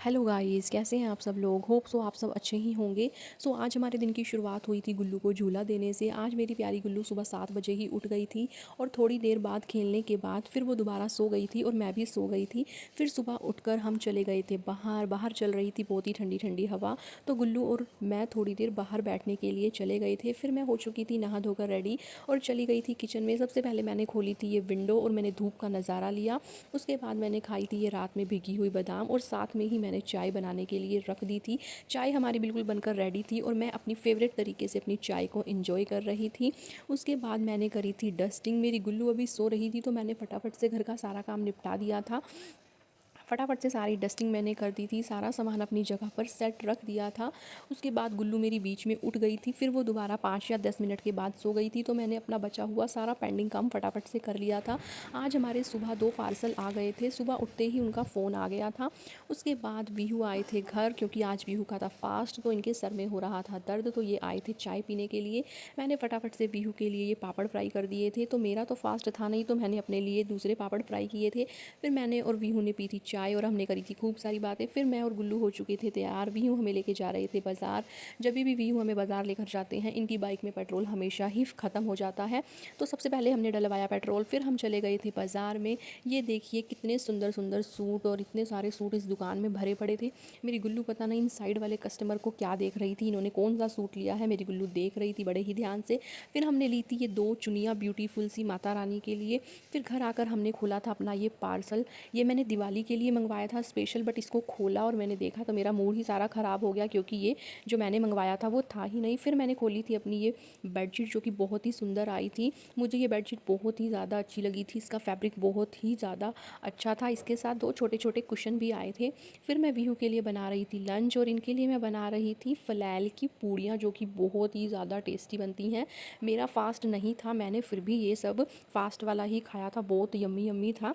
Hello guys, कैसे हैं आप सब लोग। होप सो आप सब अच्छे ही होंगे। आज हमारे दिन की शुरुआत हुई थी गुल्लू को झूला देने से। आज मेरी प्यारी गुल्लू सुबह 7 बजे ही उठ गई थी और थोड़ी देर बाद खेलने के बाद फिर वो दोबारा सो गई थी और मैं भी सो गई थी। फिर सुबह उठकर हम चले गए थे बाहर। बाहर चल रही थी बहुत ही ठंडी ठंडी हवा, तो गुल्लू और मैं थोड़ी देर बाहर बैठने के लिए चले गए थे। फिर मैं हो चुकी थी नहा धोकर रेडी और चली गई थी किचन में। सबसे पहले मैंने खोली थी ये विंडो और मैंने धूप का नज़ारा लिया। उसके बाद मैंने खाई थी ये रात में भिगी हुई बादाम और साथ में ही मैंने चाय बनाने के लिए रख दी थी। चाय हमारी बिल्कुल बनकर रेडी थी और मैं अपनी फेवरेट तरीके से अपनी चाय को एंजॉय कर रही थी। उसके बाद मैंने करी थी डस्टिंग। मेरी गुल्लू अभी सो रही थी तो मैंने फटाफट से घर का सारा काम निपटा दिया था। फटाफट से सारी डस्टिंग मैंने कर दी थी, सारा सामान अपनी जगह पर सेट रख दिया था। उसके बाद गुल्लू मेरी बीच में उठ गई थी। फिर वो दोबारा 5 या 10 मिनट के बाद सो गई थी, तो मैंने अपना बचा हुआ सारा पेंडिंग काम फटाफट से कर लिया था। आज हमारे सुबह 2 पार्सल आ गए थे। सुबह उठते ही उनका फ़ोन आ गया था। उसके बाद वीहू आए थे घर, क्योंकि आज वीहू का था फास्ट, तो इनके सर में हो रहा था दर्द, तो ये आए थे चाय पीने के लिए। मैंने फटाफट से वीहू के लिए ये पापड़ फ्राई कर दिए थे। तो मेरा तो फास्ट था नहीं, तो मैंने अपने लिए दूसरे पापड़ फ्राई किए थे। फिर मैंने और वीहू ने पी थी चाय और हमने करी थी खूब सारी बातें। फिर मैं और गुल्लू हो चुके थे तैयार। वीहू हमें लेके जा रहे थे बाज़ार। जब भी वीहू हमें बाज़ार लेकर जाते हैं, इनकी बाइक में पेट्रोल हमेशा ही ख़त्म हो जाता है, तो सबसे पहले हमने डलवाया पेट्रोल। फिर हम चले गए थे बाज़ार में। ये देखिए कितने सुंदर सुंदर सूट और इतने सारे सूट इस दुकान में भरे पड़े थे। मेरी गुल्लू पता नहीं इन साइड वाले कस्टमर को क्या देख रही थी, इन्होंने कौन सा सूट लिया है, मेरी गुल्लू देख रही थी बड़े ही ध्यान से। फिर हमने ली थी ये 2 चुनिया ब्यूटीफुल सी माता रानी के लिए। फिर घर आकर हमने खोला था अपना ये पार्सल। ये मैंने दिवाली के लिए मंगवाया था स्पेशल, बट इसको खोला और मैंने देखा तो मेरा मूड ही सारा ख़राब हो गया, क्योंकि ये जो मैंने मंगवाया था वो था ही नहीं। फिर मैंने खोली थी अपनी ये बेडशीट, जो कि बहुत ही सुंदर आई थी। मुझे ये बेडशीट बहुत ही ज़्यादा अच्छी लगी थी। इसका फैब्रिक बहुत ही ज़्यादा अच्छा था। इसके साथ 2 छोटे छोटे कुशन भी आए थे। फिर मैं वीहू के लिए बना रही थी लंच और इनके लिए मैं बना रही थी फ़लैल की पूड़ियाँ, जो कि बहुत ही ज़्यादा टेस्टी बनती हैं। मेरा फास्ट नहीं था, मैंने फिर भी ये सब फास्ट वाला ही खाया था। बहुत यम्मी यम्मी था।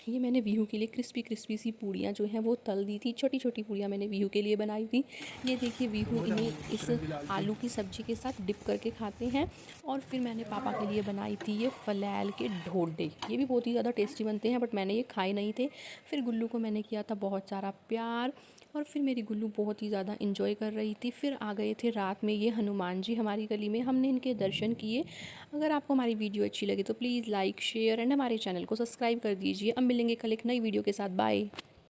ये मैंने वीहू के लिए क्रिस्पी क्रिस्पी सी पूड़ियाँ जो हैं वो तल दी थी। छोटी छोटी पूड़ियाँ मैंने वीहू के लिए बनाई थी। ये देखिए वीहू इन्हें इस आलू की सब्ज़ी के साथ डिप करके खाते हैं। और फिर मैंने पापा के लिए बनाई थी ये फ़लैल के ढोडे। ये भी बहुत ही ज़्यादा टेस्टी बनते हैं, बट मैंने ये खाए नहीं थे। फिर गुल्लू को मैंने किया था बहुत सारा प्यार और फिर मेरी गुल्लू बहुत ही ज़्यादा इंजॉय कर रही थी। फिर आ गए थे रात में ये हनुमान जी हमारी गली में, हमने इनके दर्शन किए। अगर आपको हमारी वीडियो अच्छी लगे तो प्लीज़ लाइक शेयर एंड हमारे चैनल को सब्सक्राइब कर दीजिए। अब मिलेंगे कल एक नई वीडियो के साथ। बाय।